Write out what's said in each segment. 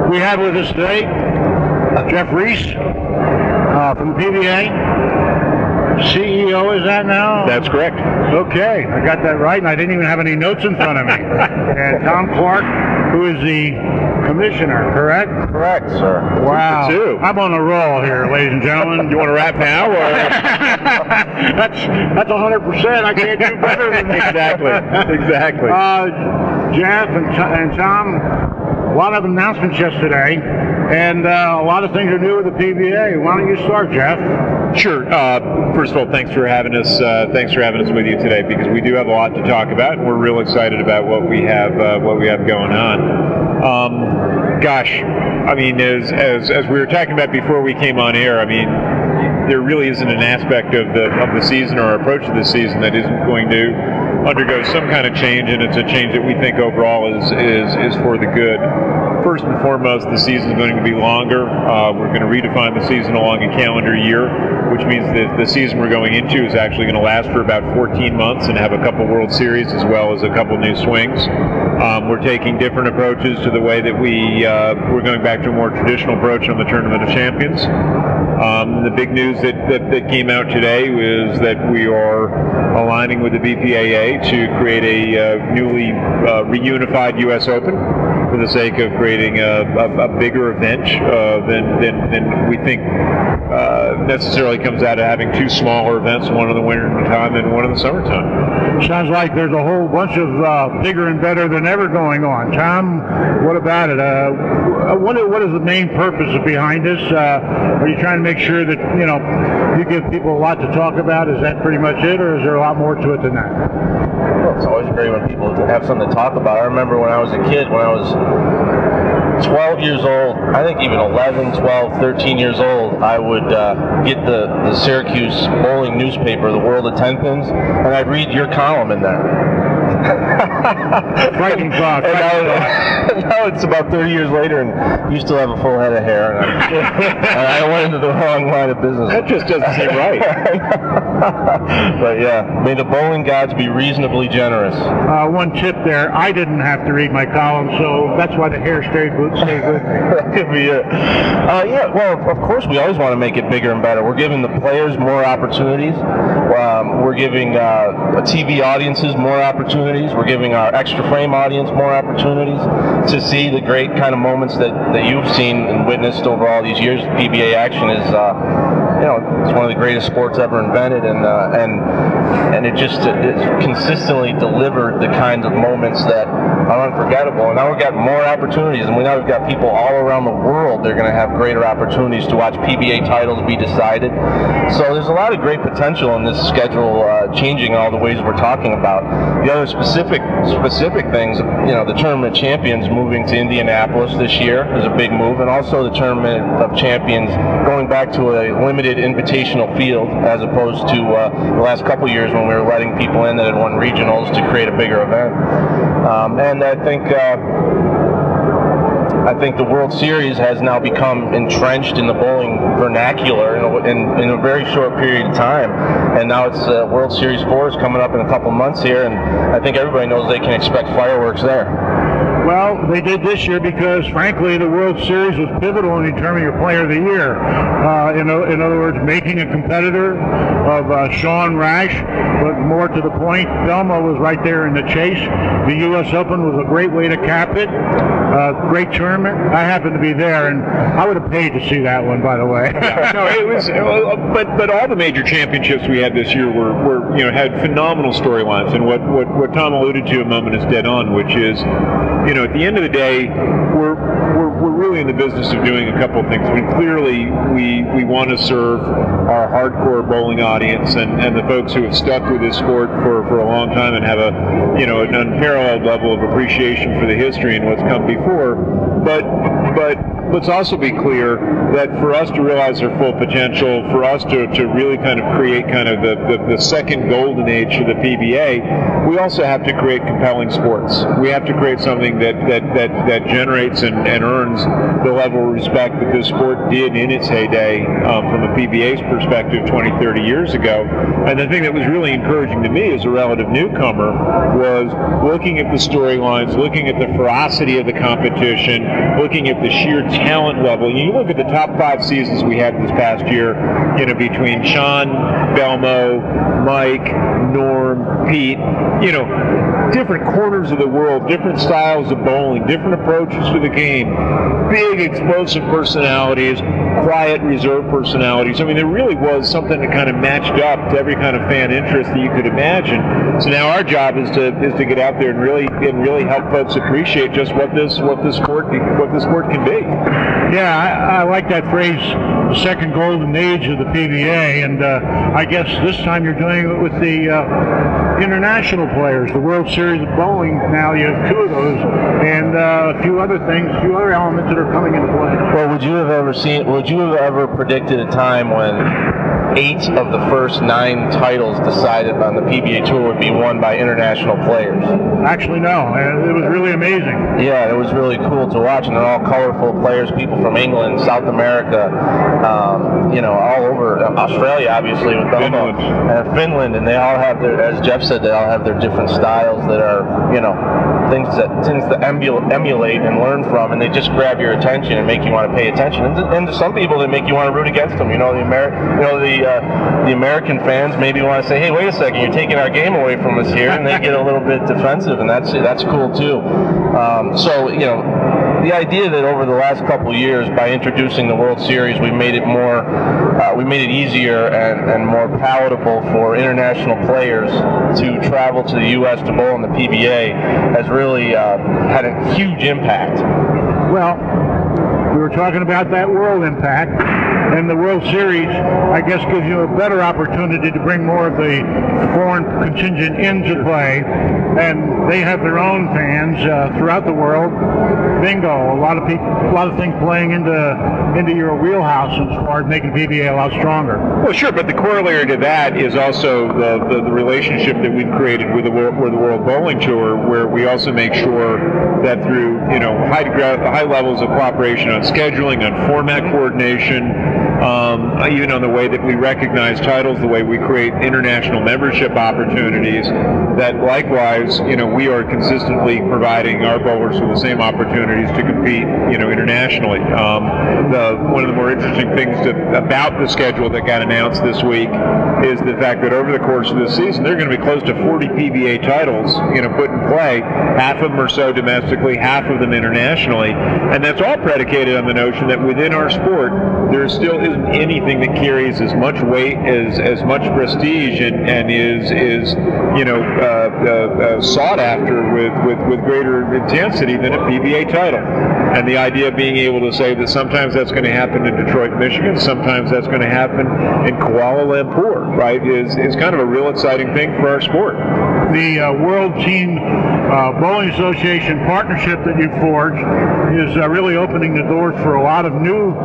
We have with us today Geoff Reiss from the PBA. CEO, is that now? That's correct. Okay, I got that right, and I didn't even have any notes in front of me. And Tom Clark, who is the commissioner, correct? Correct, sir. Wow. Two. I'm on a roll here, ladies and gentlemen. You want to wrap now? Or? That's 100%. I can't do better than that. Exactly. Geoff and Tom, a lot of announcements yesterday, and a lot of things are new with the PBA. Why don't you start, Geoff? Sure. First of all, thanks for having us. Thanks for having us with you today, because we do have a lot to talk about, and we're real excited about what we have going on. Gosh, I mean, as we were talking about before we came on air, I mean, there really isn't an aspect of the season or our approach to the season that isn't going to undergo some kind of change, and it's a change that we think overall is for the good. First and foremost, the season is going to be longer. We're going to redefine the season along a calendar year, which means that the season we're going into is actually going to last for about 14 months and have a couple World Series as well as a couple new swings. We're taking different approaches to the way that we're going back to a more traditional approach on the Tournament of Champions. The big news that came out today was that we are aligning with the BPAA to create a newly reunified U.S. Open for the sake of creating a bigger event than we think necessarily comes out of having two smaller events, one in the winter time and one in the summertime. Sounds like there's a whole bunch of bigger and better than ever going on. Tom, what about it? What is the main purpose behind this? Are you trying to make sure that, you know, you give people a lot to talk about? Is that pretty much it, or is there a lot more to it than that? Well, it's always great when people have something to talk about. I remember when I was a kid, when I was 12 years old, I think even 11, 12, 13 years old, I would get the Syracuse bowling newspaper, The World of Tenpins, and I'd read your column in there. Frightening thought. Now it's about 30 years later, and you still have a full head of hair, and I went into the wrong line of business. That just doesn't seem right. But yeah, may the bowling gods be reasonably generous. One tip there, I didn't have to read my column, so that's why the hair stayed with me. That could be it. Yeah, well, of course we always want to make it bigger and better. We're giving the players more opportunities. We're giving TV audiences more opportunities. We're giving our extra frame audience more opportunities to see the great kind of moments that you've seen and witnessed over all these years. PBA action is, you know, it's one of the greatest sports ever invented, and it consistently delivered the kinds of moments that are unforgettable. And now we've got more opportunities, and now we've got people all around the world. They're going to have greater opportunities to watch PBA titles be decided. So there's a lot of great potential in this schedule changing in all the ways we're talking about. The other specific things, you know, the Tournament of Champions moving to Indianapolis this year is a big move, and also the Tournament of Champions going back to a limited invitational field as opposed to the last couple years when we were letting people in that had won regionals to create a bigger event. And I think the World Series has now become entrenched in the bowling vernacular in a very short period of time. And now it's World Series 4 is coming up in a couple months here, and I think everybody knows they can expect fireworks there. Well, they did this year because, frankly, the World Series was pivotal in determining your Player of the Year. In other words, making a competitor of Sean Rash, but more to the point, Thelma was right there in the chase. The U.S. Open was a great way to cap it. Great tournament. I happened to be there, and I would have paid to see that one, by the way. No, it was. But all the major championships we had this year were had phenomenal storylines, and what Tom alluded to a moment is dead on, which is, at the end of the day, we're really in the business of doing a couple of things. I mean, clearly, we want to serve our hardcore bowling audience and the folks who have stuck with this sport for a long time and have an unparalleled level of appreciation for the history and what's come before. But let's also be clear that for us to realize our full potential, for us to really kind of create kind of the second golden age for the PBA, we also have to create compelling sports. We have to create something that generates and earns the level of respect that this sport did in its heyday from a PBA's perspective 20, 30 years ago. And the thing that was really encouraging to me as a relative newcomer was looking at the storylines, looking at the ferocity of the competition, looking at the sheer talent level. You look at the top 5 seasons we had this past year, between Sean, Belmo, Mike, Norm, Pete, different corners of the world, different styles of bowling, different approaches to the game, big explosive personalities, quiet reserve personalities. I mean, there really was something that kind of matched up to every kind of fan interest that you could imagine. So now our job is to get out there and really help folks appreciate just what this sport can be. Yeah, I like that phrase, the second golden age of the PBA, and I guess this time you're doing it with the international players, the World Series of Bowling. Now you have 2 of those, and a few other things, a few other elements that are coming into play. Well, would you have ever predicted a time when 8 of the first 9 titles decided on the PBA Tour would be won by international players? Actually, no. It was really amazing. Yeah, it was really cool to watch, and they're all colorful players, people from England, South America, all over Australia, obviously, with Finland. And Finland, and they all have their, as Geoff said, they all have their different styles that are, things to emulate and learn from, and they just grab your attention and make you want to pay attention. And to some people, they make you want to root against them. The American fans maybe want to say, "Hey, wait a second, you're taking our game away from us here," and they get a little bit defensive, and that's cool too. The idea that over the last couple of years, by introducing the World Series, we made it easier and more palatable for international players to travel to the U.S. to bowl in the PBA has really had a huge impact. Well, we were talking about that world impact, and the World Series, I guess, gives you a better opportunity to bring more of the foreign contingent into play, and they have their own fans throughout the world. Bingo! A lot of things playing into your wheelhouse as far as making PBA a lot stronger. Well, sure, but the corollary to that is also the relationship that we've created with the World Bowling Tour, where we also make sure that through high levels of cooperation on scheduling, on format coordination, even on the way that we recognize titles, the way we create international membership opportunities, that likewise, we are consistently providing our bowlers with the same opportunities to compete, internationally. One of the more interesting things about the schedule that got announced this week is the fact that over the course of the season, there are going to be close to 40 PBA titles, put in play. Half of them or so domestically, half of them internationally, and that's all predicated on the notion that within our sport, there still isn't anything that carries as much weight, as much prestige, and is sought after with greater intensity than a PBA title. And the idea of being able to say that sometimes that's going to happen in Detroit, Michigan, sometimes that's going to happen in Kuala Lumpur, right, is kind of a real exciting thing for our sport. The World Team Bowling Association partnership that you've forged is really opening the doors for a lot of new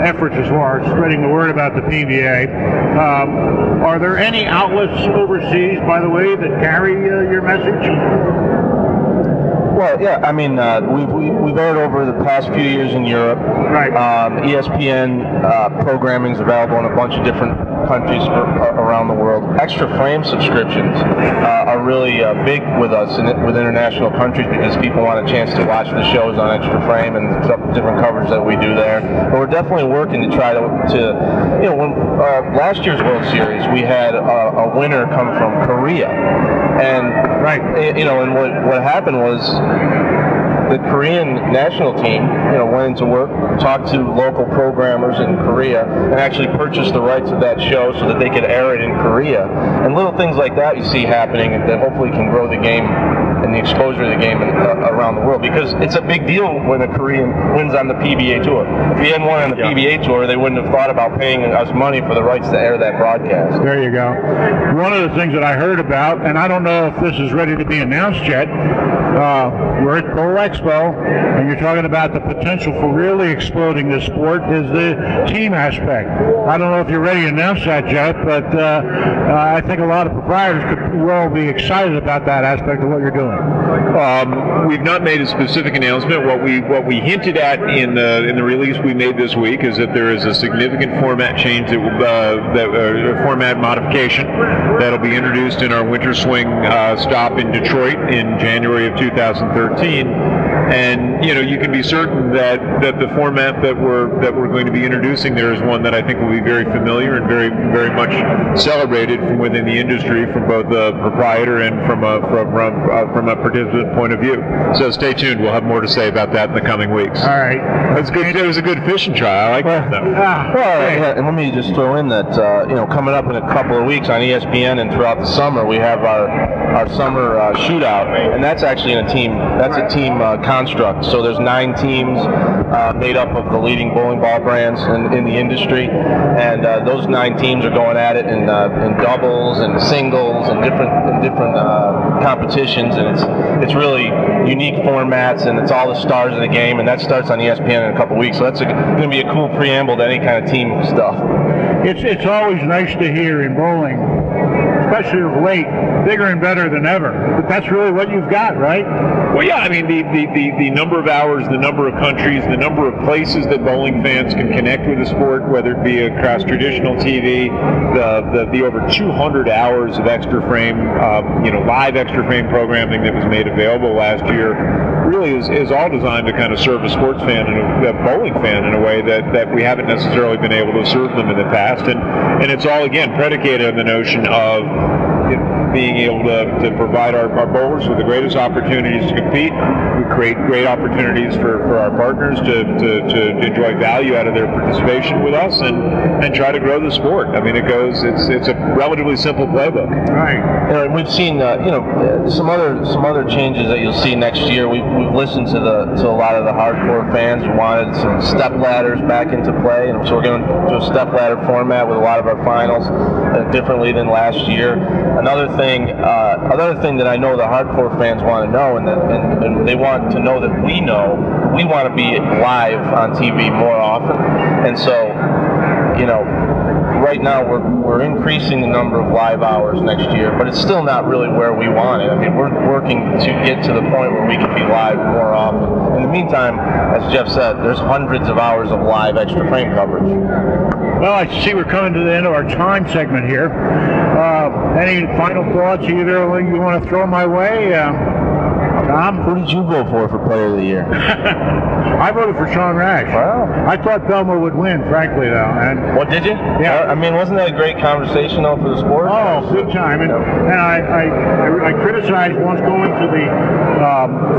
efforts as far as spreading the word about the PBA. Are there any outlets overseas, by the way, that carry your message? Well, yeah, I mean, we've aired over the past few years in Europe. Right. ESPN programming is available in a bunch of different countries around the world. Extra Frame subscriptions are really big with us with international countries, because people want a chance to watch the shows on Extra Frame and the different coverage that we do there. But we're definitely working to try to when last year's World Series, we had a winner come from Korea. And and what happened was the Korean national team, went into work, talked to local programmers in Korea, and actually purchased the rights of that show so that they could air it in Korea. And little things like that you see happening that hopefully can grow the game and the exposure of the game around the world, because it's a big deal when a Korean wins on the PBA Tour. If he hadn't won on the PBA Tour, they wouldn't have thought about paying us money for the rights to air that broadcast. There you go. One of the things that I heard about, and I don't know if this is ready to be announced yet, we're at Bowl expo, and you're talking about the potential for really exploding this sport, is the team aspect. I don't know if you're ready to announce that, Geoff, but I think a lot of proprietors could well be excited about that aspect of what you're doing. We've not made a specific announcement. What we hinted at in the release we made this week is that there is a significant format change format modification that'll be introduced in our Winter Swing stop in Detroit in January of 2013. And you can be certain that the format that we're going to be introducing there is one that I think will be very familiar and very very much celebrated from within the industry, from both the proprietor and from a participant point of view. So stay tuned. We'll have more to say about that in the coming weeks. All right. That's good. It was a good fishing trial. I like that. And let me just throw in that coming up in a couple of weeks on ESPN and throughout the summer we have our summer shootout, and that's actually in a team. That's a team construct. So there's 9 teams made up of the leading bowling ball brands in the industry, and those 9 teams are going at it in doubles and singles and different competitions, and it's really unique formats, and it's all the stars of the game, and that starts on ESPN in a couple weeks. So that's going to be a cool preamble to any kind of team stuff. It's always nice to hear in bowling, especially of late, bigger and better than ever. But that's really what you've got, right? Well, yeah. I mean, the number of hours, the number of countries, the number of places that bowling fans can connect with the sport, whether it be across traditional TV, the over 200 hours of extra frame, live extra frame programming that was made available last year, really is all designed to kind of serve a sports fan and a bowling fan in a way that we haven't necessarily been able to serve them in the past, and it's all again predicated on the notion of being able to provide our bowlers with the greatest opportunities to compete. We create great opportunities for our partners to enjoy value out of their participation with us and try to grow the sport. I mean, it's a relatively simple playbook. Right. We've seen some other changes that you'll see next year. We've listened to a lot of the hardcore fans who wanted some step ladders back into play, and so we're going to do a step ladder format with a lot of our finals differently than last year. Another thing that I know the hardcore fans want to know, and they want to know that we want to be live on TV more often, and so right now we're increasing the number of live hours next year, but it's still not really where we want it. I mean, we're working to get to the point where we can be live more often. In the meantime, as Geoff said, there's hundreds of hours of live extra frame coverage. Well, I see we're coming to the end of our time segment here. Any final thoughts either you want to throw my way? Tom? Who did you vote for Player of the Year? I voted for Sean Rash. Wow. I thought Belmo would win, frankly, though. And what, did you? Yeah. I mean, wasn't that a great conversation, though, for the sport? Oh, big time. And I criticized once going to the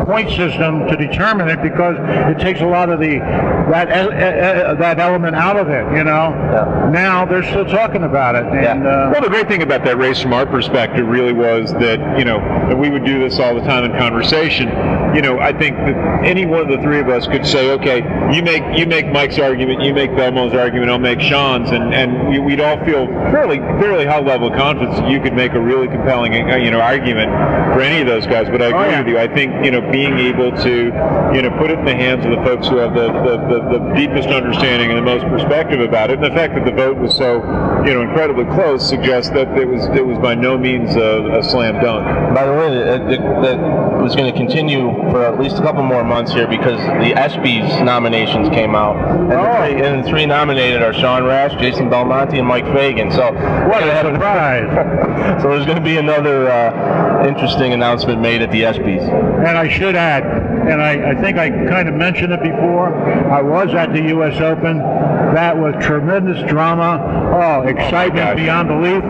point system to determine it because it takes a lot of that element out of it, Yeah. Now they're still talking about it. And, well, the great thing about that race from our perspective really was that, and we would do this all the time in conversation, I think that any one of the three of us could say, okay, you make Mike's argument, you make Belmo's argument, I'll make Sean's, and we'd all feel fairly high level of confidence that you could make a really compelling argument for any of those guys. But I agree with you. I think being able to put it in the hands of the folks who have the deepest understanding and the most perspective about it, and the fact that the vote was so incredibly close suggests that it was by no means a slam dunk. By the way, that was going to continue for at least a couple more months here because the ESPYs nominations came out, and the three nominated are Sean Rash, Jason Belmonte, and Mike Fagan. So what a surprise! So there's going to be another interesting announcement made at the ESPYs. And I should add, and I think I kind of mentioned it before, I was at the U.S. Open. That was tremendous drama, excitement beyond belief.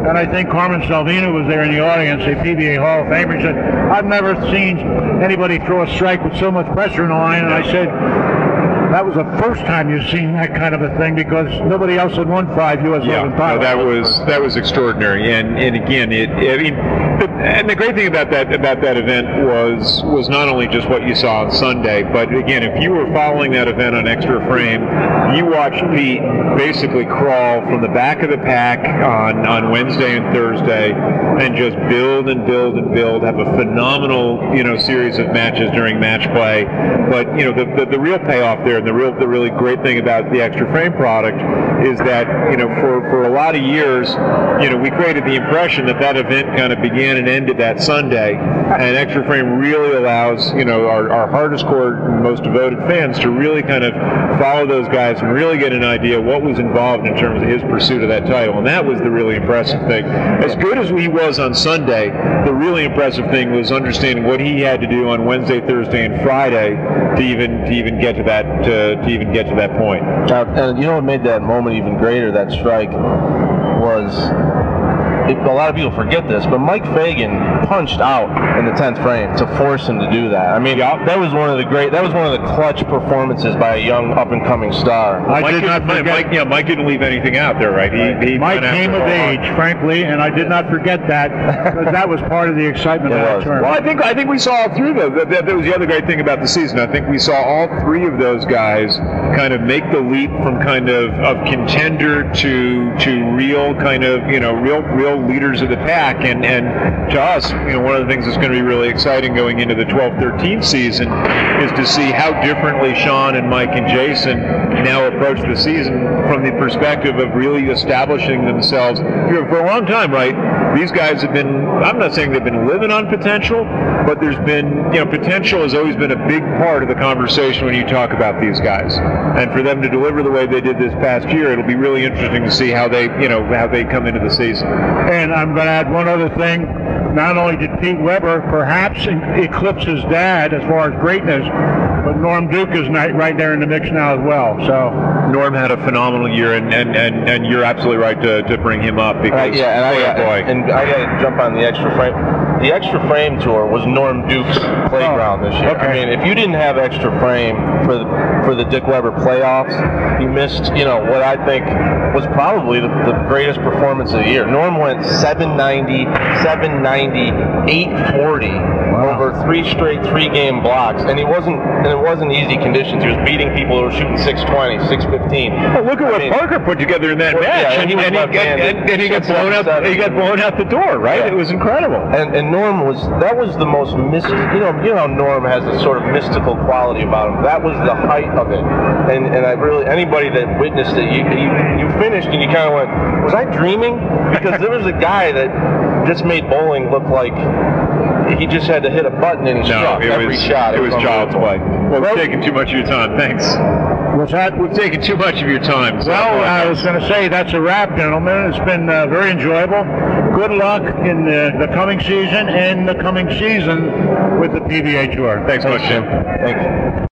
And I think Carmen Salvino was there in the audience, a PBA Hall of Famer. He said, I've never seen anybody throw a strike with so much pressure in the line. And I said, that was the first time you've seen that kind of a thing, because nobody else had won 5 U.S. Open titles. That was extraordinary, and again, and the great thing about that event was not only just what you saw on Sunday, but again, if you were following that event on Extra Frame, you watched Pete basically crawl from the back of the pack on Wednesday and Thursday, and just build and build and build, have a phenomenal series of matches during match play. But the real payoff there, and the really great thing about the Extra Frame product is that for a lot of years we created the impression that event kind of began and ended that Sunday, and Extra Frame really allows our hardest core, most devoted fans to really kind of follow those guys and really get an idea what was involved in terms of his pursuit of that title, and that was the really impressive thing. As good as he was on Sunday, the really impressive thing was understanding what he had to do on Wednesday, Thursday, and Friday to even get to that point. And what made that moment even greater, that strike, was a lot of people forget this, but Mike Fagan punched out in the 10th frame to force him to do that. I mean, that was one of the clutch performances by a young up-and-coming star. Mike didn't leave anything out there, right? Mike came of age, frankly, and I did not forget that, because that was part of the excitement of that tournament. Well, I think we saw all three of those. That was the other great thing about the season. I think we saw all three of those guys kind of make the leap from kind of contender to real kind of real leaders of the pack, and to us, one of the things that's going to be really exciting going into the 12-13 season is to see how differently Sean and Mike and Jason now approach the season from the perspective of really establishing themselves. For a long time, right, these guys have been, I'm not saying they've been living on potential, but there's been, potential has always been a big part of the conversation when you talk about these guys. And for them to deliver the way they did this past year, it'll be really interesting to see how they come into the season. And I'm going to add one other thing. Not only did Pete Weber perhaps eclipse his dad as far as greatness, but Norm Duke is right there in the mix now as well. So Norm had a phenomenal year, and you're absolutely right to bring him up, because and I got to jump on the Extra Frame. The Extra Frame Tour was Norm Duke's playground this year. Okay. I mean, if you didn't have Extra Frame for the Dick Weber playoffs, you missed, what I think was probably the greatest performance of the year. Norm went 790, 790, 840 over 3 straight 3-game blocks, and it wasn't easy conditions. He was beating people who were shooting 620, 615. Well, look at what Parker put together in that match, and he got blown out. He got blown out the door, right? Yeah. It was incredible. And Norm was the most mystical. How Norm has a sort of mystical quality about him. That was the height of it. And I really, anybody that witnessed it, you finished and you kind of went, was I dreaming? Because there was a guy that just made bowling look like he just had to hit a button and he struck every shot. It was child's play. Well, we've taken too much of your time. Thanks. What's that? We've taken too much of your time. So well, I was going to say that's a wrap, gentlemen. It's been very enjoyable. Good luck in the coming season and the coming season with the PBA Tour. Thanks much, Jim. Thank you.